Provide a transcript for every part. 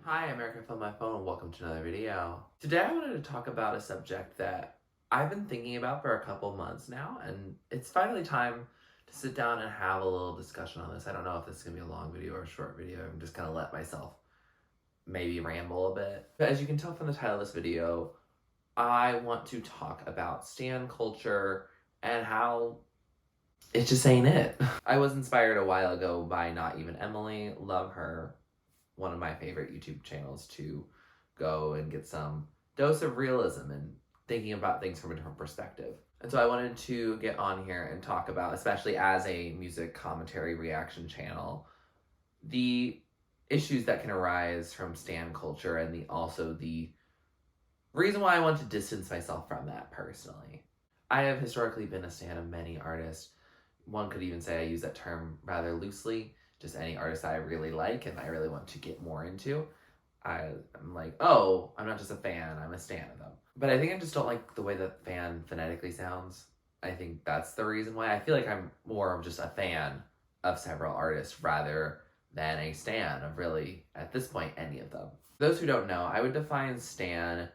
Hi, America from my phone, and welcome to another video. Today I wanted to talk about a subject that I've been thinking about for a couple months now, and it's finally time to sit down and have a little discussion on this. I don't know if this is going to be a long video or a short video. I'm just going to let myself maybe ramble a bit. But as you can tell from the title of this video, I want to talk about stan culture and how it just ain't it. I was inspired a while ago by Not Even Emily. Love her. One of my favorite YouTube channels to go and get some dose of realism and thinking about things from a different perspective. And so I wanted to get on here and talk about, especially as a music commentary reaction channel, the issues that can arise from stan culture and also the reason why I want to distance myself from that personally. I have historically been a stan of many artists. One could even say I use that term rather loosely. Just any artist I really like and I really want to get more into. I'm like, oh, I'm not just a fan, I'm a stan of them. But I think I just don't like the way that fan phonetically sounds. I think that's the reason why. I feel like I'm more of just a fan of several artists rather than a stan of really, at this point, any of them. Those who don't know, I would define stan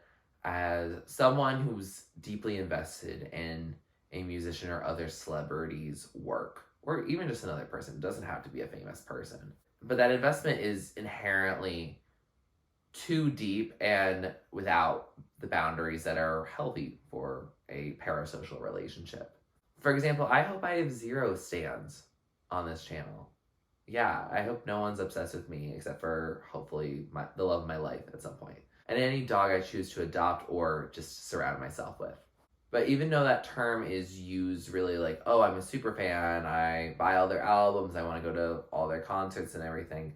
as someone who's deeply invested in a musician or other celebrity's work, or even just another person. It doesn't have to be a famous person. But that investment is inherently too deep and without the boundaries that are healthy for a parasocial relationship. For example, I hope I have 0 stans on this channel. Yeah, I hope no one's obsessed with me except for hopefully the love of my life at some point. And any dog I choose to adopt or just surround myself with. But even though that term is used really like, oh, I'm a super fan, I buy all their albums, I want to go to all their concerts and everything,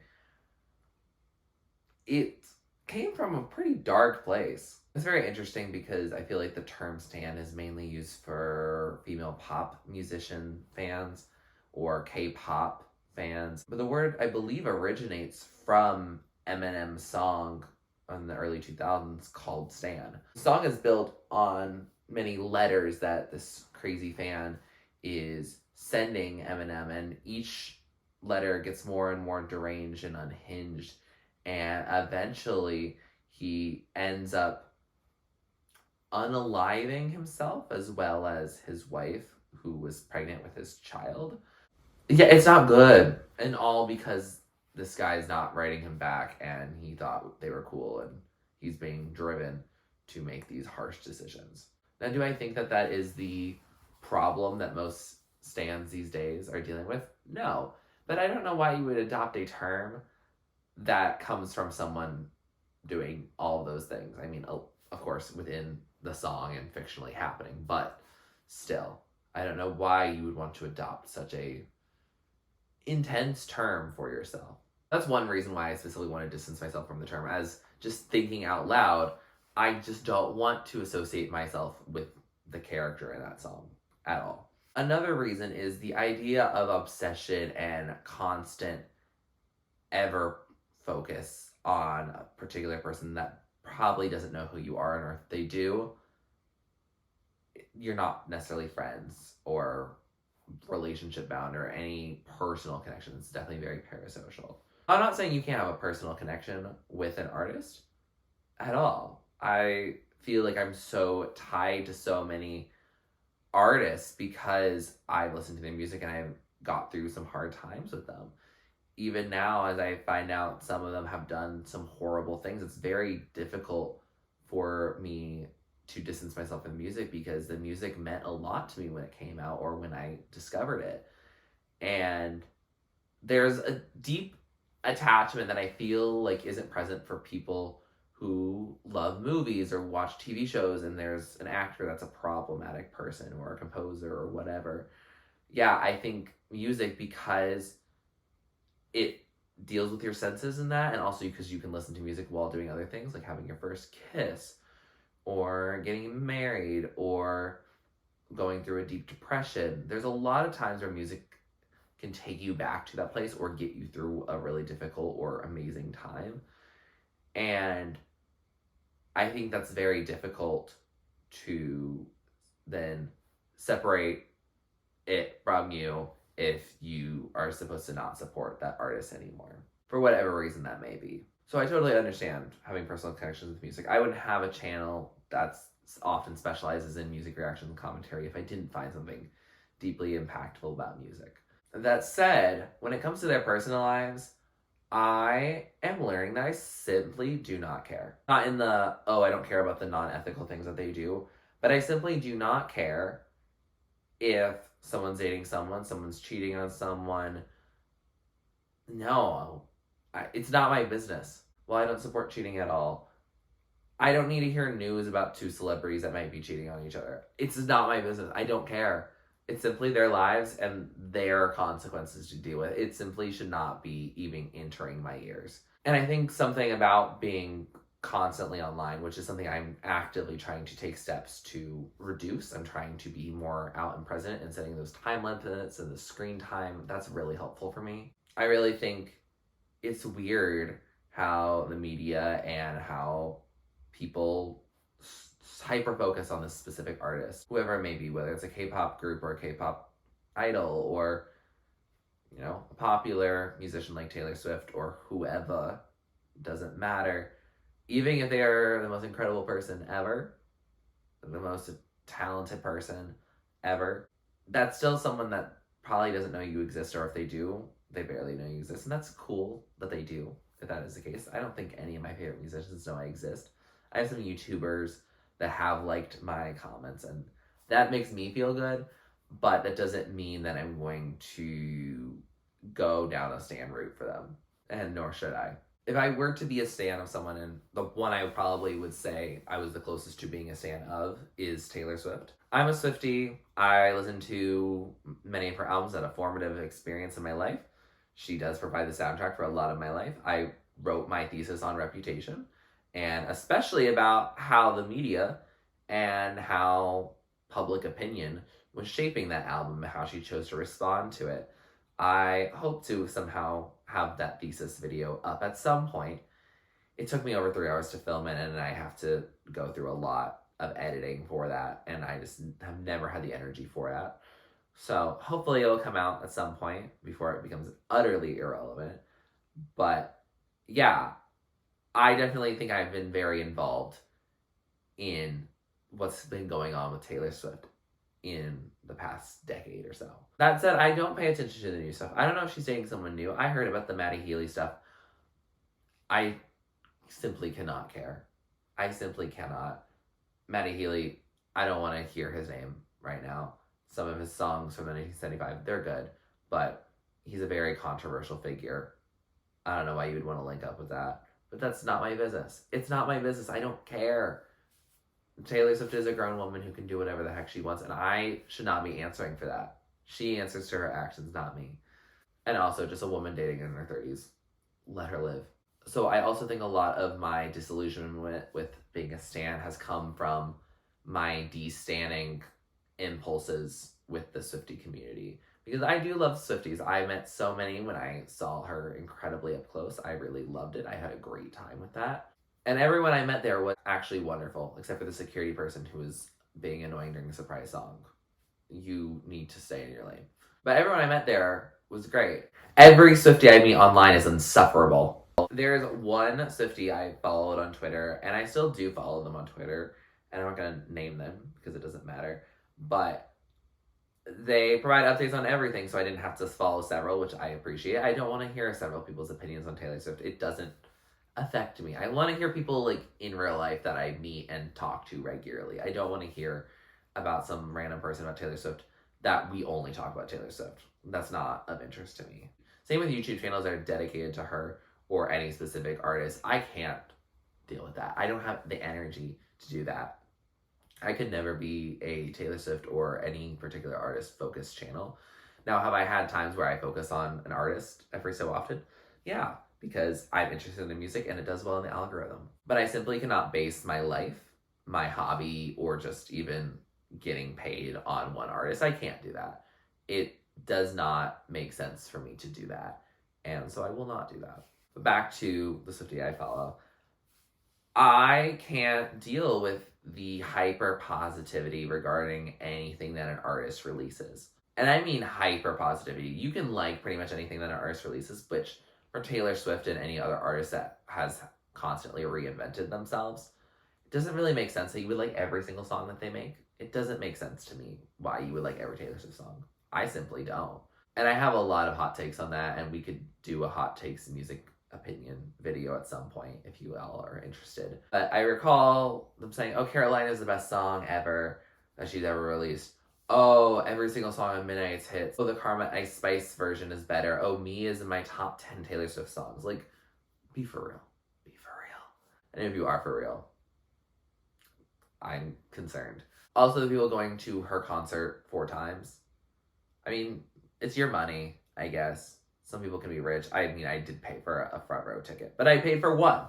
it came from a pretty dark place. It's very interesting because I feel like the term stan is mainly used for female pop musician fans or K-pop fans. But the word, I believe, originates from Eminem's song in the early 2000s called Stan. The song is built on many letters that this crazy fan is sending Eminem, and each letter gets more and more deranged and unhinged, and eventually he ends up unaliving himself as well as his wife, who was pregnant with his child. Yeah, it's not good, and all because this guy's not writing him back and he thought they were cool and he's being driven to make these harsh decisions. Now, do I think that that is the problem that most stans these days are dealing with? No. But I don't know why you would adopt a term that comes from someone doing all of those things. I mean, of course, within the song and fictionally happening, but still, I don't know why you would want to adopt such a intense term for yourself. That's one reason why I specifically want to distance myself from the term, as just thinking out loud, I just don't want to associate myself with the character in that song at all. Another reason is the idea of obsession and constant ever focus on a particular person that probably doesn't know who you are, or if they do, you're not necessarily friends or relationship bound or any personal connection. It's definitely very parasocial. I'm not saying you can't have a personal connection with an artist at all. I feel like I'm so tied to so many artists because I've listened to their music and I've got through some hard times with them. Even now, as I find out some of them have done some horrible things, it's very difficult for me to distance myself from music because the music meant a lot to me when it came out or when I discovered it. And there's a deep attachment that I feel like isn't present for people who love movies or watch TV shows and there's an actor that's a problematic person or a composer or whatever. Yeah, I think music, because it deals with your senses in that, and also because you can listen to music while doing other things like having your first kiss or getting married or going through a deep depression. There's a lot of times where music can take you back to that place or get you through a really difficult or amazing time. And I think that's very difficult to then separate it from you if you are supposed to not support that artist anymore. for whatever reason that may be. So I totally understand having personal connections with music. I wouldn't have a channel that's often specializes in music reactions and commentary if I didn't find something deeply impactful about music. That said, when it comes to their personal lives, I am learning that I simply do not care. Not in the, oh, I don't care about the non-ethical things that they do, but I simply do not care if someone's dating someone, someone's cheating on someone. No, it's not my business. Well, I don't support cheating at all. I don't need to hear news about two celebrities that might be cheating on each other. It's not my business. I don't care. It's simply their lives and their consequences to deal with. It simply should not be even entering my ears. And I think something about being constantly online, which is something I'm actively trying to take steps to reduce. I'm trying to be more out and present and setting those time limits and the screen time. That's really helpful for me. I really think it's weird how the media and how people hyper focus on this specific artist, whoever it may be, whether it's a K-pop group or a K-pop idol or, you know, a popular musician like Taylor Swift or whoever, doesn't matter. Even if they are the most incredible person ever, the most talented person ever, that's still someone that probably doesn't know you exist, or if they do, they barely know you exist. And that's cool that they do, if that is the case. I don't think any of my favorite musicians know I exist. I have some YouTubers that have liked my comments, and that makes me feel good, but that doesn't mean that I'm going to go down a stan route for them, and nor should I. If I were to be a stan of someone, and the one I probably would say I was the closest to being a stan of is Taylor Swift. I'm a Swiftie. I listen to many of her albums, had a formative experience in my life. She does provide the soundtrack for a lot of my life. I wrote my thesis on Reputation, and especially about how the media and how public opinion was shaping that album and how she chose to respond to it. I hope to somehow have that thesis video up at some point. It took me over 3 hours to film it, and I have to go through a lot of editing for that, and I just have never had the energy for that. So hopefully it'll come out at some point before it becomes utterly irrelevant. But yeah, I definitely think I've been very involved in what's been going on with Taylor Swift in the past decade or so. That said, I don't pay attention to the new stuff. I don't know if she's dating someone new. I heard about the Maddie Healy stuff. I simply cannot care. I simply cannot. Maddie Healy, I don't want to hear his name right now. Some of his songs from the 1975, they're good, but he's a very controversial figure. I don't know why you would want to link up with that, but that's not my business. It's not my business. I don't care. Taylor Swift is a grown woman who can do whatever the heck she wants, and I should not be answering for that. She answers to her actions, not me. And also, just a woman dating in her 30s. Let her live. So I also think a lot of my disillusionment with being a stan has come from my de-standing impulses with the Swiftie community. Because I do love Swifties. I met so many when I saw her incredibly up close. I really loved it. I had a great time with that. And everyone I met there was actually wonderful, except for the security person who was being annoying during the surprise song. You need to stay in your lane. But everyone I met there was great. Every Swiftie I meet online is insufferable. There's one Swiftie I followed on Twitter, and I still do follow them on Twitter, and I'm not going to name them because it doesn't matter. But they provide updates on everything, so I didn't have to follow several, which I appreciate. I don't want to hear several people's opinions on Taylor Swift. It doesn't affect me. I want to hear people like in real life that I meet and talk to regularly. I don't want to hear about some random person about Taylor Swift that we only talk about Taylor Swift. That's not of interest to me. Same with YouTube channels that are dedicated to her or any specific artist. I can't deal with that. I don't have the energy to do that. I could never be a Taylor Swift or any particular artist focused channel. Now, have I had times where I focus on an artist every so often? Yeah, because I'm interested in music and it does well in the algorithm. But I simply cannot base my life, my hobby, or just even getting paid on one artist. I can't do that. It does not make sense for me to do that. And so I will not do that. But back to the Swiftie I follow. I can't deal with the hyper positivity regarding anything that an artist releases. And I mean hyper positivity. You can like pretty much anything that an artist releases, which for Taylor Swift and any other artist that has constantly reinvented themselves, it doesn't really make sense that you would like every single song that they make. It doesn't make sense to me why you would like every Taylor Swift song. I simply don't. And I have a lot of hot takes on that, and we could do a hot takes music opinion video at some point if you all are interested. But I recall them saying, "Oh, Carolina is the best song ever that she's ever released. Oh, every single song on Midnight's hits. Oh, the Karma Ice Spice version is better. Oh, Me is in my top 10 Taylor Swift songs." Like, be for real. Be for real. And if you are for real, I'm concerned. Also, the people going to her concert 4 times. I mean, it's your money, I guess. Some people can be rich. I mean, I did pay for a front row ticket, but I paid for one.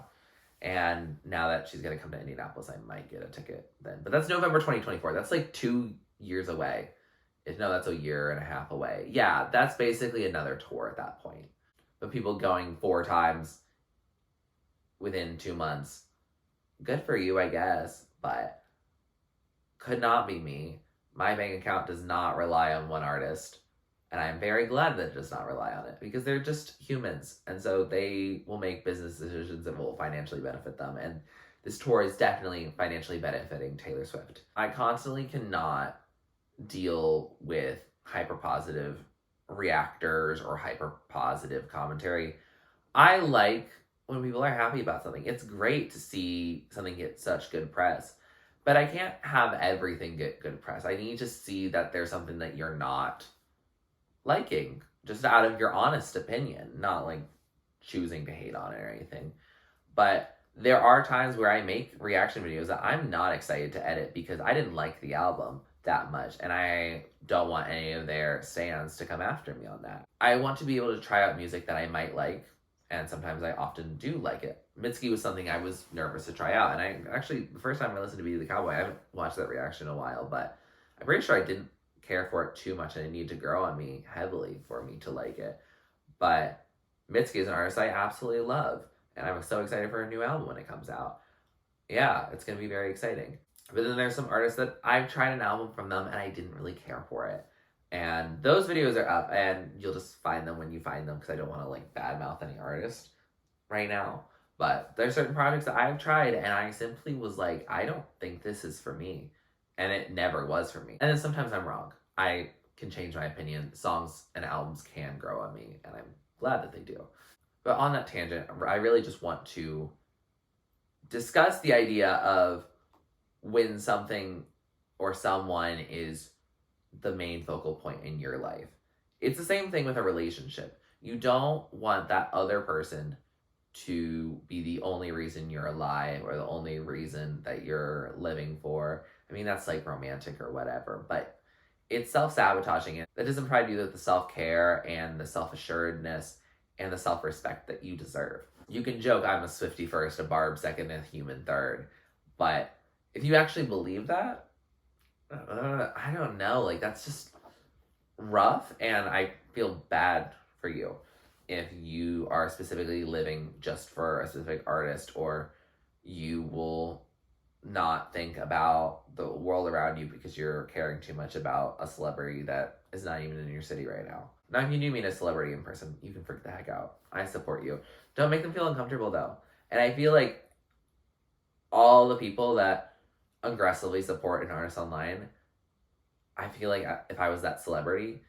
And now that she's going to come to Indianapolis, I might get a ticket then. But that's November 2024. That's like 2 years away. No, that's a year and a half away. Yeah, that's basically another tour at that point. But people going 4 times within 2 months, good for you, I guess. But could not be me. My bank account does not rely on one artist. And I'm very glad that it does not rely on it, because they're just humans. And so they will make business decisions that will financially benefit them. And this tour is definitely financially benefiting Taylor Swift. I constantly cannot deal with hyper-positive reactors or hyper-positive commentary. I like when people are happy about something. It's great to see something get such good press. But I can't have everything get good press. I need to see that there's something that you're not liking, just out of your honest opinion, not like choosing to hate on it or anything. But there are times where I make reaction videos that I'm not excited to edit because I didn't like the album that much, and I don't want any of their stans to come after me on that. I want to be able to try out music that I might like, and sometimes I often do like it. Mitski was something I was nervous to try out, and I actually, the first time I listened to Be the Cowboy, I haven't watched that reaction in a while, but I'm pretty sure I didn't care for it too much, and it needed to grow on me heavily for me to like it. But Mitski is an artist I absolutely love, and I'm so excited for her new album when it comes out. Yeah, it's going to be very exciting. But then there's some artists that I've tried an album from them and I didn't really care for it. And those videos are up, and you'll just find them when you find them, because I don't want to like badmouth any artist right now. But there's certain projects that I've tried and I simply was like, I don't think this is for me. And it never was for me. And then sometimes I'm wrong. I can change my opinion. Songs and albums can grow on me, and I'm glad that they do. But on that tangent, I really just want to discuss the idea of when something or someone is the main focal point in your life. It's the same thing with a relationship. You don't want that other person to be the only reason you're alive or the only reason that you're living for. I mean, that's like romantic or whatever, but it's self-sabotaging. It that doesn't provide you with the self-care and the self-assuredness and the self-respect that you deserve. You can joke, I'm a Swiftie first, a Barb second, and a human third, but if you actually believe that, I don't know, like, that's just rough, and I feel bad for you if you are specifically living just for a specific artist, or you will not think about the world around you because you're caring too much about a celebrity that is not even in your city right now. Now, if you do meet a celebrity in person, you can freak the heck out. I support you. Don't make them feel uncomfortable, though. And I feel like all the people that aggressively support an artist online, I feel like if I was that celebrity,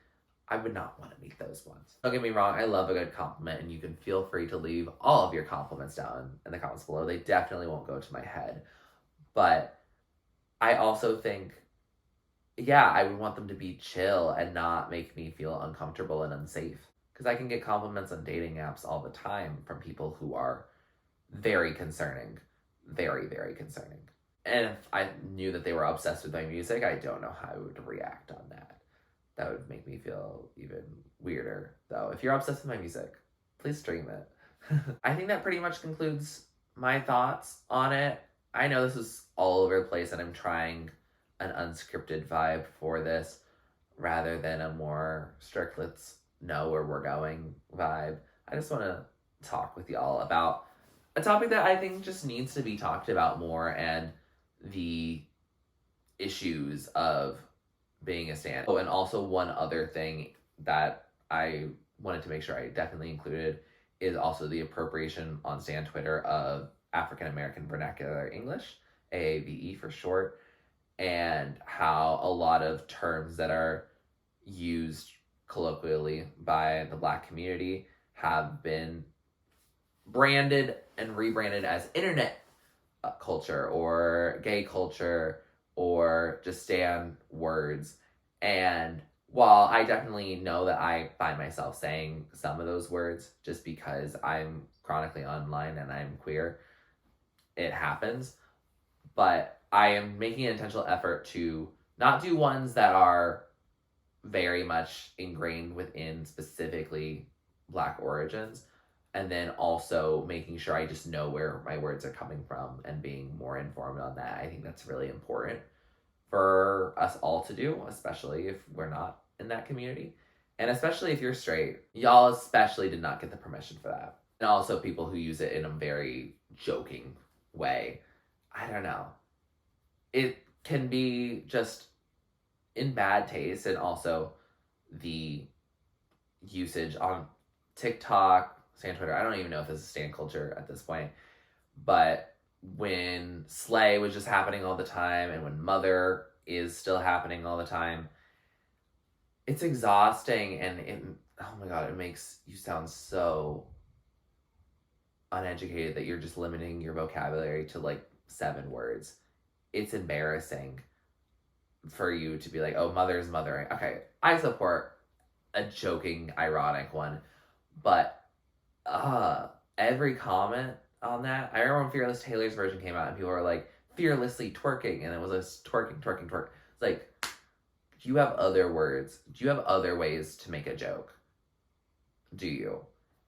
I would not want to meet those ones. Don't get me wrong, I love a good compliment, and you can feel free to leave all of your compliments down in the comments below. They definitely won't go to my head. But I also think, yeah, I would want them to be chill and not make me feel uncomfortable and unsafe. Because I can get compliments on dating apps all the time from people who are very concerning. Very, very concerning. And if I knew that they were obsessed with my music, I don't know how I would react on that. That would make me feel even weirder, though. If you're obsessed with my music, please stream it. I think that pretty much concludes my thoughts on it. I know this is all over the place, and I'm trying an unscripted vibe for this rather than a more strict, let's know where we're going vibe. I just want to talk with y'all about a topic that I think just needs to be talked about more, and the issues of being a stan. Oh, and also one other thing that I wanted to make sure I definitely included is also the appropriation on Stan Twitter of African American Vernacular English, AAVE for short, and how a lot of terms that are used colloquially by the Black community have been branded and rebranded as internet culture or gay culture or just Stan words. And while I definitely know that I find myself saying some of those words just because I'm chronically online and I'm queer, it happens. But I am making an intentional effort to not do ones that are very much ingrained within specifically Black origins, and then also making sure I just know where my words are coming from and being more informed on that. I think that's really important for us all to do, especially if we're not in that community. And especially if you're straight, y'all especially did not get the permission for that. And also people who use it in a very joking way. I don't know. It can be just in bad taste, and also the usage on TikTok, Stan Twitter. I don't even know if this is Stan culture at this point, but when Slay was just happening all the time, and when Mother is still happening all the time, it's exhausting, and oh my god, it makes you sound so uneducated that you're just limiting your vocabulary to like 7 words. It's embarrassing for you to be like, oh, mother's mothering. Okay, I support a joking, ironic one, but every comment on that, I remember when Fearless Taylor's version came out and people were like, fearlessly twerking, and it was a twerking. It's like, do you have other words? Do you have other ways to make a joke? Do you?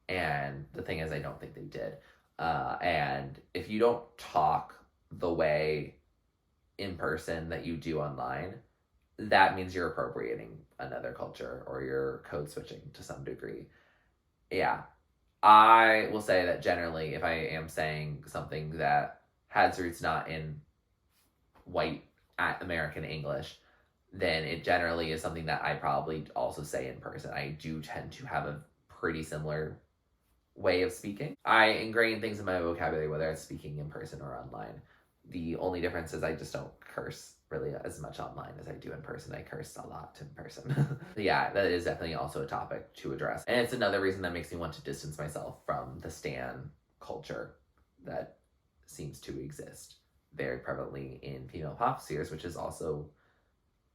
And the thing is, I don't think they did. And if you don't talk the way in person that you do online, that means you're appropriating another culture or you're code switching to some degree. Yeah. I will say that generally, if I am saying something that has roots not in white American English, then it generally is something that I probably also say in person. I do tend to have a pretty similar way of speaking. I ingrain things in my vocabulary, whether it's speaking in person or online. The only difference is I just don't curse really as much online as I do in person. I curse a lot in person. Yeah, that is definitely also a topic to address. And it's another reason that makes me want to distance myself from the stan culture that seems to exist very prevalently in female pop spheres, which is also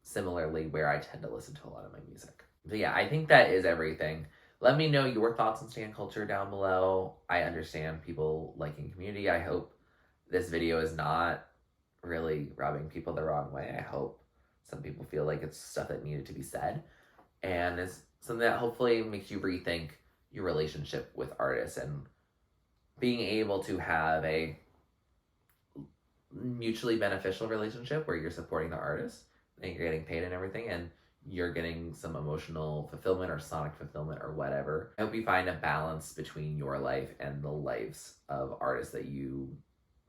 similarly where I tend to listen to a lot of my music. But yeah, I think that is everything. Let me know your thoughts on stan culture down below. I understand people liking community. I hope this video is not really rubbing people the wrong way. I hope some people feel like it's stuff that needed to be said, and it's something that hopefully makes you rethink your relationship with artists and being able to have a mutually beneficial relationship where you're supporting the artist and you're getting paid and everything, and you're getting some emotional fulfillment or sonic fulfillment or whatever. I hope you find a balance between your life and the lives of artists that you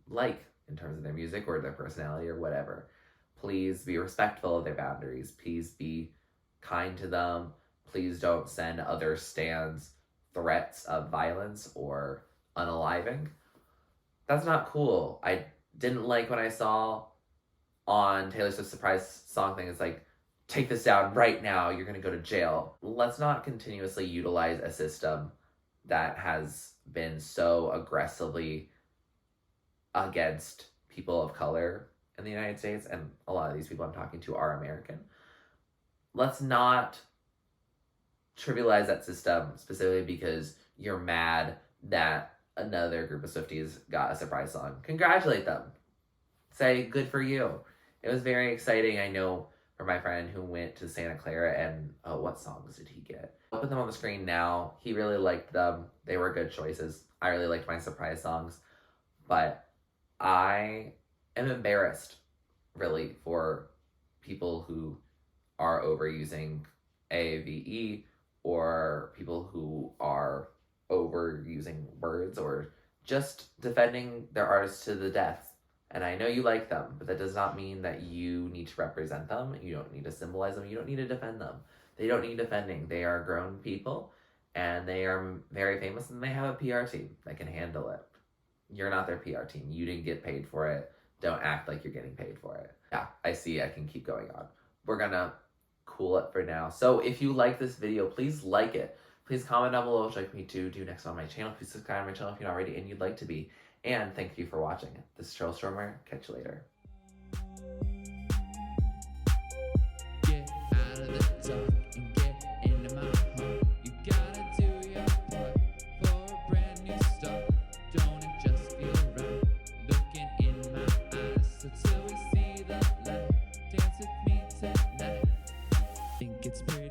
like in terms of their music or their personality or whatever. Please be respectful of their boundaries. Please be kind to them. Please don't send other stans threats of violence or unaliving. That's not cool. I didn't like when I saw on Taylor Swift's surprise song thing, it's like, take this down right now, you're gonna go to jail. Let's not continuously utilize a system that has been so aggressively against people of color in the United States, and a lot of these people I'm talking to are American. Let's not trivialize that system specifically because you're mad that another group of Swifties got a surprise song. Congratulate them. Say, good for you. It was very exciting. I know for my friend who went to Santa Clara, and what songs did he get? I'll put them on the screen now. He really liked them. They were good choices. I really liked my surprise songs, but I am embarrassed, really, for people who are overusing AAVE or people who are overusing words or just defending their artists to the death. And I know you like them, but that does not mean that you need to represent them. You don't need to symbolize them. You don't need to defend them. They don't need defending. They are grown people, and they are very famous, and they have a PR team that can handle it. You're not their PR team. You didn't get paid for it. Don't act like you're getting paid for it. Yeah, I see. I can keep going on. We're gonna cool it for now. So if you like this video, please like it. Please comment down below what you'd like me to do next on my channel. Please subscribe to my channel if you're not already and you'd like to be. And thank you for watching. This is TurtleStormer. Catch you later. Get out of the dark and get into my heart. You gotta do your part for a brand new start. Don't it just feel right? Looking in my eyes, so till we see the light. Dance with me tonight. Think it's pretty.